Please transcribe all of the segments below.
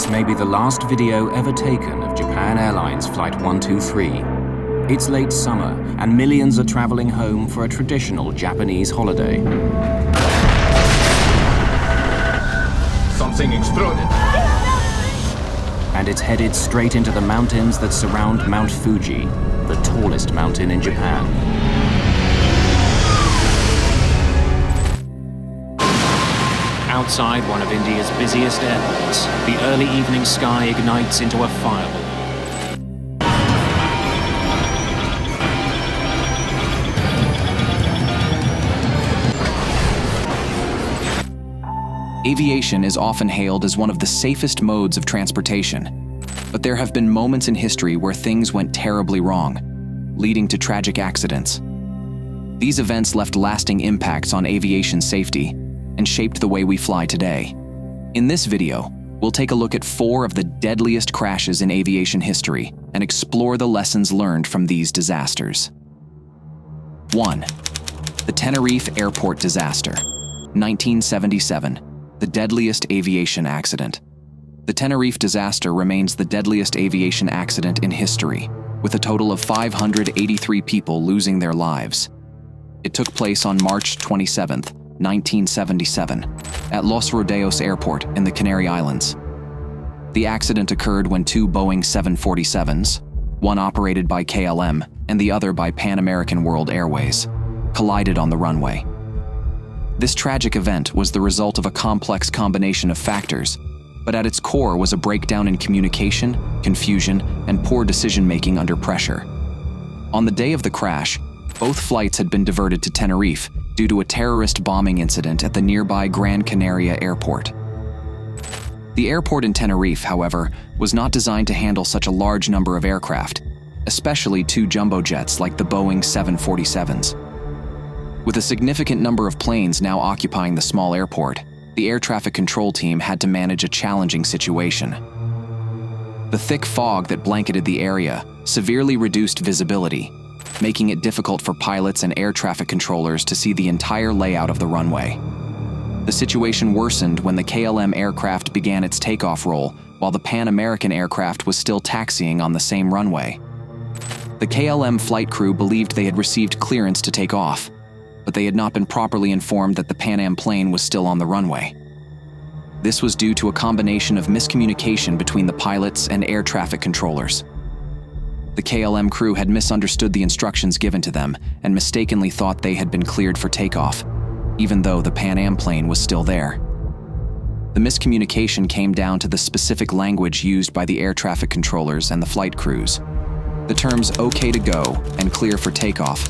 This may be the last video ever taken of Japan Airlines Flight 123. It's late summer, and millions are traveling home for a traditional Japanese holiday. Something exploded. And it's headed straight into the mountains that surround Mount Fuji, the tallest mountain in Japan. Outside one of India's busiest airports, the early evening sky ignites into a fireball. Aviation is often hailed as one of the safest modes of transportation, but there have been moments in history where things went terribly wrong, leading to tragic accidents. These events left lasting impacts on aviation safety and shaped the way we fly today. In this video, we'll take a look at 4 of the deadliest crashes in aviation history and explore the lessons learned from these disasters. 1. The Tenerife Airport Disaster, 1977, the deadliest aviation accident. The Tenerife disaster remains the deadliest aviation accident in history, with a total of 583 people losing their lives. It took place on March 27, 1977, at Los Rodeos Airport in the Canary Islands. The accident occurred when 2 Boeing 747s, one operated by KLM and the other by Pan American World Airways, collided on the runway. This tragic event was the result of a complex combination of factors, but at its core was a breakdown in communication, confusion, and poor decision-making under pressure. On the day of the crash, both flights had been diverted to Tenerife due to a terrorist bombing incident at the nearby Gran Canaria airport. The airport in Tenerife, however, was not designed to handle such a large number of aircraft, especially 2 jumbo jets like the Boeing 747s. With a significant number of planes now occupying the small airport, the air traffic control team had to manage a challenging situation. The thick fog that blanketed the area severely reduced visibility, making it difficult for pilots and air traffic controllers to see the entire layout of the runway. The situation worsened when the KLM aircraft began its takeoff roll while the Pan American aircraft was still taxiing on the same runway. The KLM flight crew believed they had received clearance to take off, but they had not been properly informed that the Pan Am plane was still on the runway. This was due to a combination of miscommunication between the pilots and air traffic controllers. The KLM crew had misunderstood the instructions given to them and mistakenly thought they had been cleared for takeoff, even though the Pan Am plane was still there. The miscommunication came down to the specific language used by the air traffic controllers and the flight crews. The terms "okay to go" and "clear for takeoff"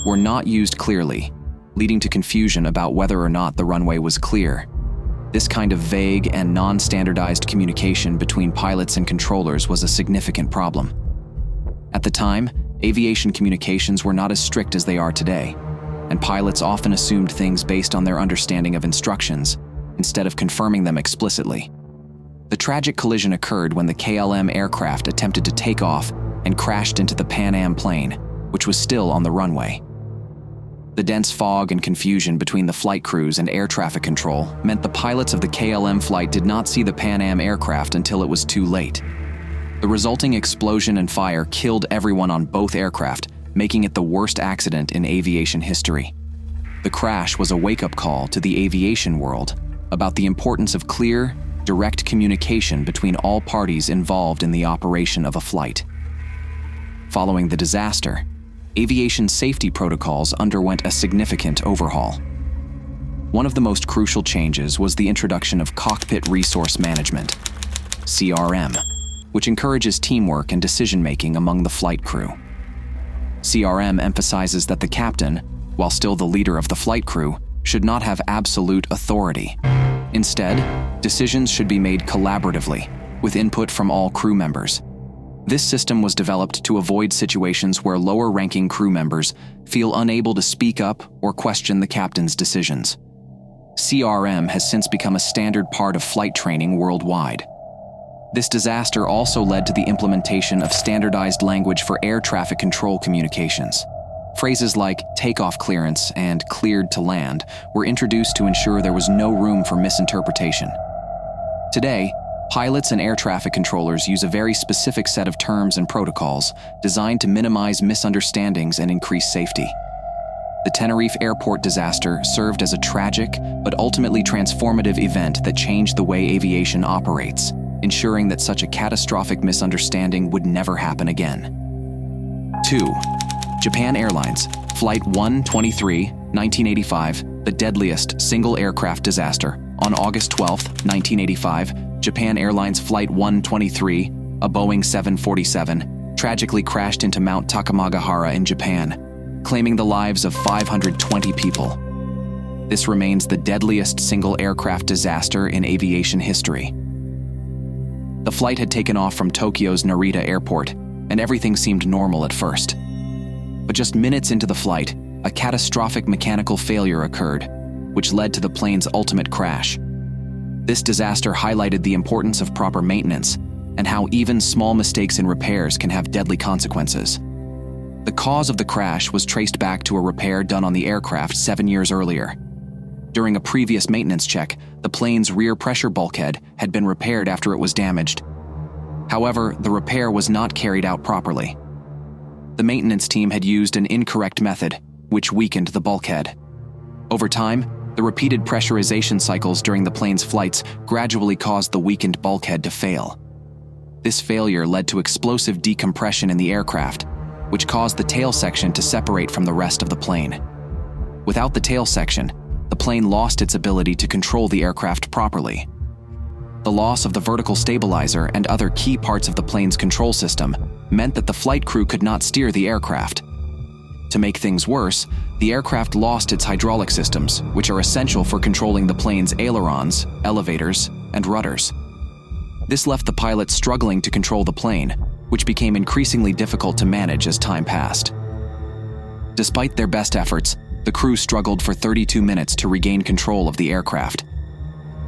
were not used clearly, leading to confusion about whether or not the runway was clear. This kind of vague and non-standardized communication between pilots and controllers was a significant problem. At the time, aviation communications were not as strict as they are today, and pilots often assumed things based on their understanding of instructions, instead of confirming them explicitly. The tragic collision occurred when the KLM aircraft attempted to take off and crashed into the Pan Am plane, which was still on the runway. The dense fog and confusion between the flight crews and air traffic control meant the pilots of the KLM flight did not see the Pan Am aircraft until it was too late. The resulting explosion and fire killed everyone on both aircraft, making it the worst accident in aviation history. The crash was a wake-up call to the aviation world about the importance of clear, direct communication between all parties involved in the operation of a flight. Following the disaster, aviation safety protocols underwent a significant overhaul. One of the most crucial changes was the introduction of Cockpit Resource Management, CRM, which encourages teamwork and decision-making among the flight crew. CRM emphasizes that the captain, while still the leader of the flight crew, should not have absolute authority. Instead, decisions should be made collaboratively, with input from all crew members. This system was developed to avoid situations where lower-ranking crew members feel unable to speak up or question the captain's decisions. CRM has since become a standard part of flight training worldwide. This disaster also led to the implementation of standardized language for air traffic control communications. Phrases like takeoff clearance and cleared to land were introduced to ensure there was no room for misinterpretation. Today, Pilots and air traffic controllers use a very specific set of terms and protocols designed to minimize misunderstandings and increase safety. The Tenerife airport disaster served as a tragic but ultimately transformative event that changed the way aviation operates, ensuring that such a catastrophic misunderstanding would never happen again. 2. Japan Airlines, Flight 123, 1985, the deadliest single aircraft disaster. On August 12, 1985, Japan Airlines Flight 123, a Boeing 747, tragically crashed into Mount Takamagahara in Japan, claiming the lives of 520 people. This remains the deadliest single aircraft disaster in aviation history. The flight had taken off from Tokyo's Narita Airport, and everything seemed normal at first. But just minutes into the flight, a catastrophic mechanical failure occurred, which led to the plane's ultimate crash. This disaster highlighted the importance of proper maintenance and how even small mistakes in repairs can have deadly consequences. The cause of the crash was traced back to a repair done on the aircraft 7 years earlier. During a previous maintenance check, the plane's rear pressure bulkhead had been repaired after it was damaged. However, the repair was not carried out properly. The maintenance team had used an incorrect method, which weakened the bulkhead. Over time, the repeated pressurization cycles during the plane's flights gradually caused the weakened bulkhead to fail. This failure led to explosive decompression in the aircraft, which caused the tail section to separate from the rest of the plane. Without the tail section, the plane lost its ability to control the aircraft properly. The loss of the vertical stabilizer and other key parts of the plane's control system meant that the flight crew could not steer the aircraft. To make things worse, the aircraft lost its hydraulic systems, which are essential for controlling the plane's ailerons, elevators, and rudders. This left the pilots struggling to control the plane, which became increasingly difficult to manage as time passed. Despite their best efforts, the crew struggled for 32 minutes to regain control of the aircraft.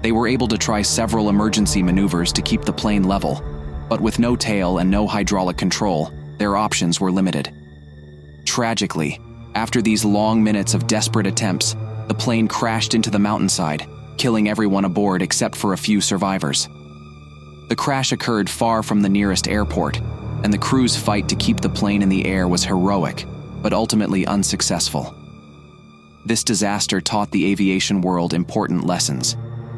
They were able to try several emergency maneuvers to keep the plane level, but with no tail and no hydraulic control, their options were limited. Tragically, after these long minutes of desperate attempts, the plane crashed into the mountainside, killing everyone aboard except for a few survivors. The crash occurred far from the nearest airport, and the crew's fight to keep the plane in the air was heroic, but ultimately unsuccessful. This disaster taught the aviation world important lessons,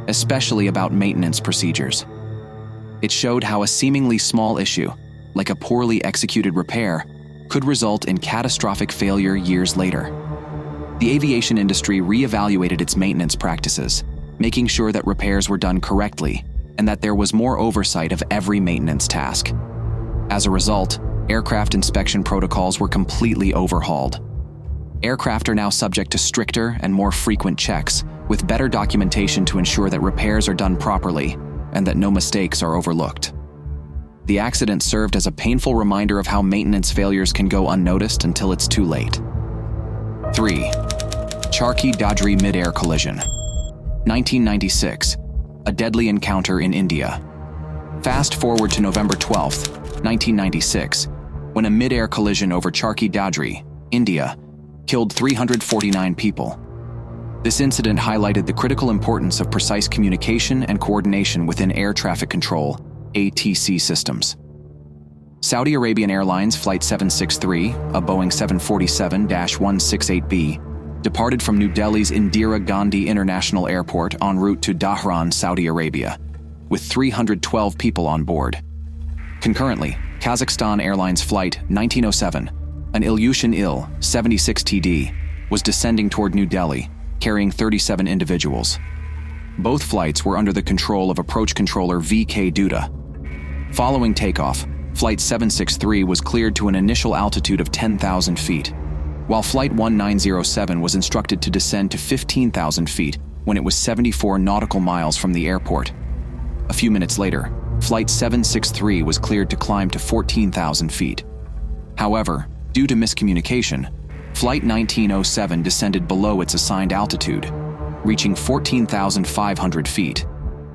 especially about maintenance procedures. It showed how a seemingly small issue, like a poorly executed repair, could result in catastrophic failure years later. The aviation industry reevaluated its maintenance practices, making sure that repairs were done correctly and that there was more oversight of every maintenance task. As a result, aircraft inspection protocols were completely overhauled. Aircraft are now subject to stricter and more frequent checks, with better documentation to ensure that repairs are done properly and that no mistakes are overlooked. The accident served as a painful reminder of how maintenance failures can go unnoticed until it's too late. 3. Charkhi Dadri mid-air collision. 1996, a deadly encounter in India. Fast forward to November 12, 1996, when a mid-air collision over Charkhi Dadri, India, killed 349 people. This incident highlighted the critical importance of precise communication and coordination within air traffic control (ATC) systems. Saudi Arabian Airlines Flight 763, a Boeing 747-168B, departed from New Delhi's Indira Gandhi International Airport en route to Dhahran, Saudi Arabia, with 312 people on board. Concurrently, Kazakhstan Airlines Flight 1907, an Ilyushin Il-76TD, was descending toward New Delhi, carrying 37 individuals. Both flights were under the control of approach controller V.K. Duda. Following takeoff, Flight 763 was cleared to an initial altitude of 10,000 feet, while Flight 1907 was instructed to descend to 15,000 feet when it was 74 nautical miles from the airport. A few minutes later, Flight 763 was cleared to climb to 14,000 feet. However, due to miscommunication, Flight 1907 descended below its assigned altitude, reaching 14,500 feet,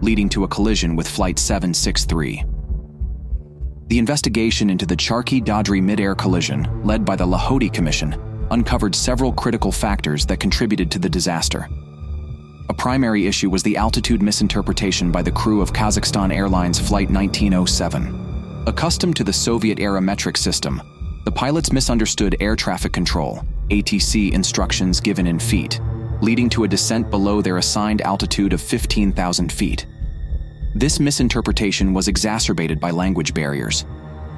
leading to a collision with Flight 763. The investigation into the Charkhi Dadri mid-air collision, led by the Lahoti Commission, uncovered several critical factors that contributed to the disaster. A primary issue was the altitude misinterpretation by the crew of Kazakhstan Airlines Flight 1907. Accustomed to the Soviet-era metric system, the pilots misunderstood air traffic control, ATC instructions given in feet, leading to a descent below their assigned altitude of 15,000 feet. This misinterpretation was exacerbated by language barriers.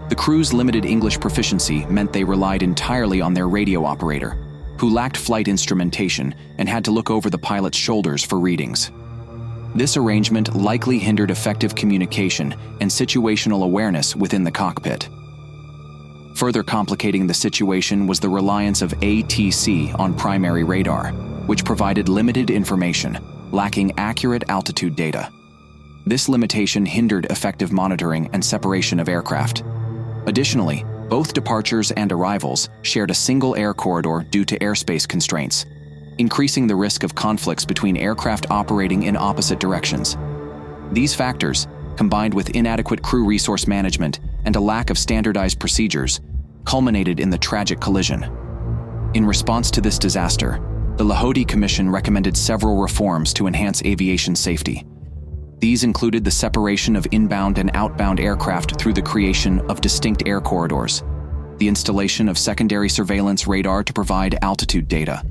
The crew's limited English proficiency meant they relied entirely on their radio operator, who lacked flight instrumentation and had to look over the pilot's shoulders for readings. This arrangement likely hindered effective communication and situational awareness within the cockpit. Further complicating the situation was the reliance of ATC on primary radar, which provided limited information, lacking accurate altitude data. This limitation hindered effective monitoring and separation of aircraft. Additionally, both departures and arrivals shared a single air corridor due to airspace constraints, increasing the risk of conflicts between aircraft operating in opposite directions. These factors, combined with inadequate crew resource management and a lack of standardized procedures, culminated in the tragic collision. In response to this disaster, the Lahode Commission recommended several reforms to enhance aviation safety. These included the separation of inbound and outbound aircraft through the creation of distinct air corridors, the installation of secondary surveillance radar to provide altitude data,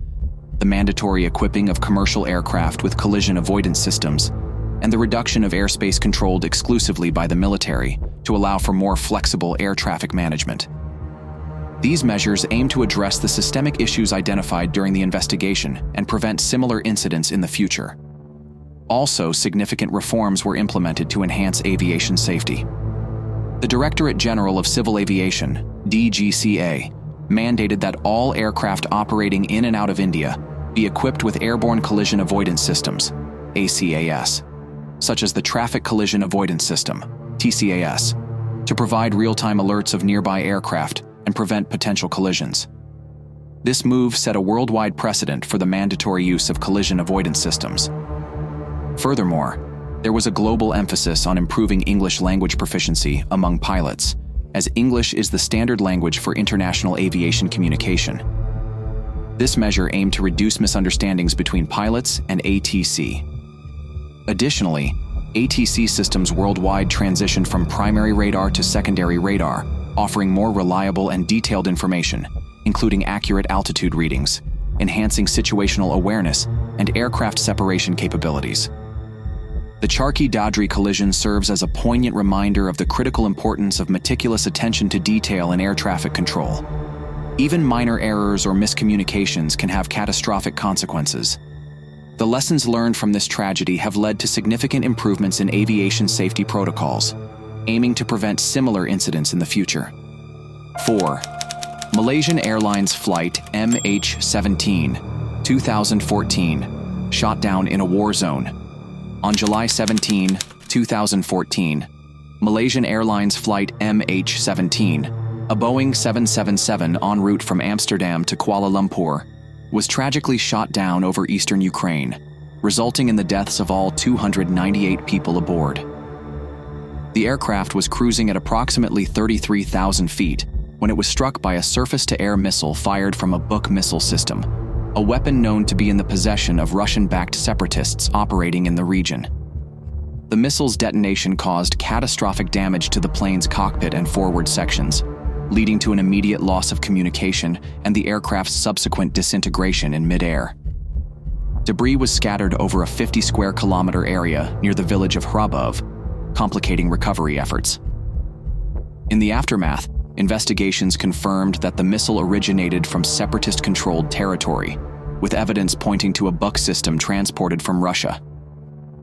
the mandatory equipping of commercial aircraft with collision avoidance systems, and the reduction of airspace controlled exclusively by the military to allow for more flexible air traffic management. These measures aim to address the systemic issues identified during the investigation and prevent similar incidents in the future. Also, significant reforms were implemented to enhance aviation safety. The Directorate General of Civil Aviation, DGCA, mandated that all aircraft operating in and out of India be equipped with airborne collision avoidance systems, ACAS, such as the Traffic Collision Avoidance System, TCAS, to provide real-time alerts of nearby aircraft and prevent potential collisions. This move set a worldwide precedent for the mandatory use of collision avoidance systems. Furthermore, there was a global emphasis on improving English language proficiency among pilots, as English is the standard language for international aviation communication. This measure aimed to reduce misunderstandings between pilots and ATC. Additionally, ATC systems worldwide transitioned from primary radar to secondary radar, offering more reliable and detailed information, including accurate altitude readings, enhancing situational awareness, and aircraft separation capabilities. The Charkhi-Dadri collision serves as a poignant reminder of the critical importance of meticulous attention to detail in air traffic control. Even minor errors or miscommunications can have catastrophic consequences. The lessons learned from this tragedy have led to significant improvements in aviation safety protocols, aiming to prevent similar incidents in the future. 4. Malaysian Airlines Flight MH17, 2014, shot down in a war zone. On July 17, 2014, Malaysian Airlines Flight MH17, a Boeing 777 en route from Amsterdam to Kuala Lumpur, was tragically shot down over eastern Ukraine, resulting in the deaths of all 298 people aboard. The aircraft was cruising at approximately 33,000 feet when it was struck by a surface-to-air missile fired from a Buk missile system, a weapon known to be in the possession of Russian-backed separatists operating in the region. The missile's detonation caused catastrophic damage to the plane's cockpit and forward sections, leading to an immediate loss of communication and the aircraft's subsequent disintegration in midair. Debris was scattered over a 50-square-kilometer area near the village of Hrabov, complicating recovery efforts. In the aftermath, investigations confirmed that the missile originated from separatist-controlled territory, with evidence pointing to a Buk system transported from Russia.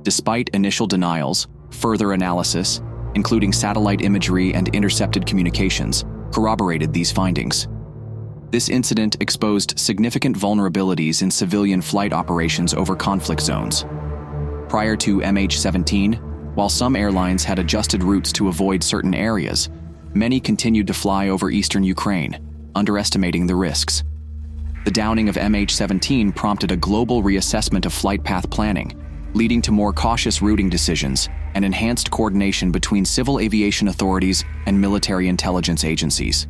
Despite initial denials, further analysis, including satellite imagery and intercepted communications, corroborated these findings. This incident exposed significant vulnerabilities in civilian flight operations over conflict zones. Prior to MH17, while some airlines had adjusted routes to avoid certain areas, many continued to fly over eastern Ukraine, underestimating the risks. The downing of MH17 prompted a global reassessment of flight path planning, leading to more cautious routing decisions and enhanced coordination between civil aviation authorities and military intelligence agencies.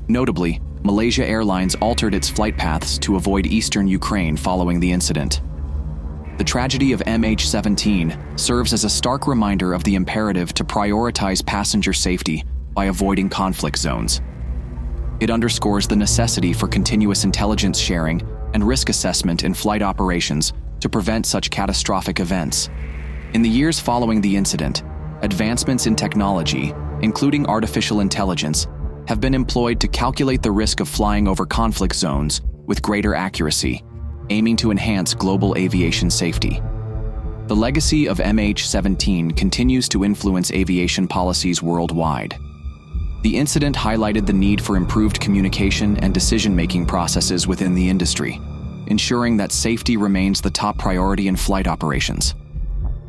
Notably, Malaysia Airlines altered its flight paths to avoid eastern Ukraine following the incident. The tragedy of MH17 serves as a stark reminder of the imperative to prioritize passenger safety by avoiding conflict zones. It underscores the necessity for continuous intelligence sharing and risk assessment in flight operations to prevent such catastrophic events. In the years following the incident, advancements in technology, including artificial intelligence, have been employed to calculate the risk of flying over conflict zones with greater accuracy, aiming to enhance global aviation safety. The legacy of MH17 continues to influence aviation policies worldwide. The incident highlighted the need for improved communication and decision-making processes within the industry, ensuring that safety remains the top priority in flight operations.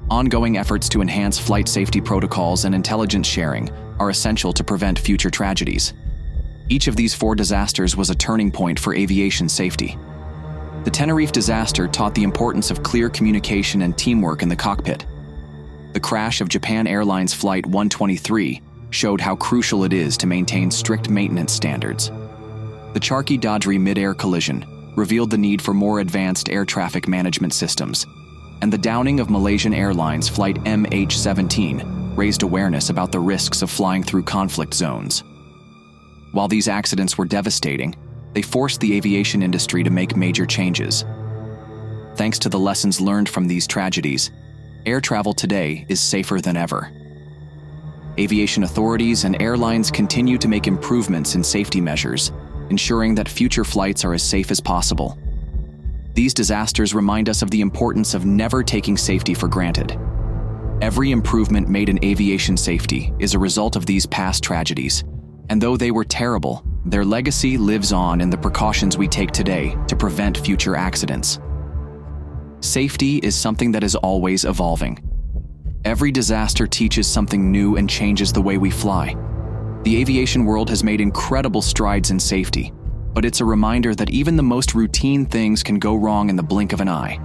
Ongoing efforts to enhance flight safety protocols and intelligence sharing are essential to prevent future tragedies. Each of these 4 disasters was a turning point for aviation safety. The Tenerife disaster taught the importance of clear communication and teamwork in the cockpit. The crash of Japan Airlines Flight 123 showed how crucial it is to maintain strict maintenance standards. The Charkhi Dadri mid-air collision revealed the need for more advanced air traffic management systems, and the downing of Malaysian Airlines Flight MH17 raised awareness about the risks of flying through conflict zones. While these accidents were devastating, they forced the aviation industry to make major changes. Thanks to the lessons learned from these tragedies, air travel today is safer than ever. Aviation authorities and airlines continue to make improvements in safety measures, ensuring that future flights are as safe as possible. These disasters remind us of the importance of never taking safety for granted. Every improvement made in aviation safety is a result of these past tragedies, and though they were terrible, their legacy lives on in the precautions we take today to prevent future accidents. Safety is something that is always evolving. Every disaster teaches something new and changes the way we fly. The aviation world has made incredible strides in safety, but it's a reminder that even the most routine things can go wrong in the blink of an eye.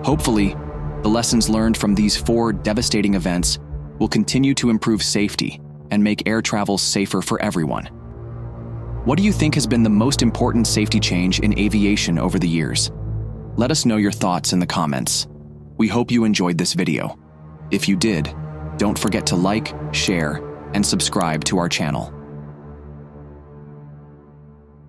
Hopefully, the lessons learned from these 4 devastating events will continue to improve safety and make air travel safer for everyone. What do you think has been the most important safety change in aviation over the years? Let us know your thoughts in the comments. We hope you enjoyed this video. If you did, don't forget to like, share, and subscribe to our channel.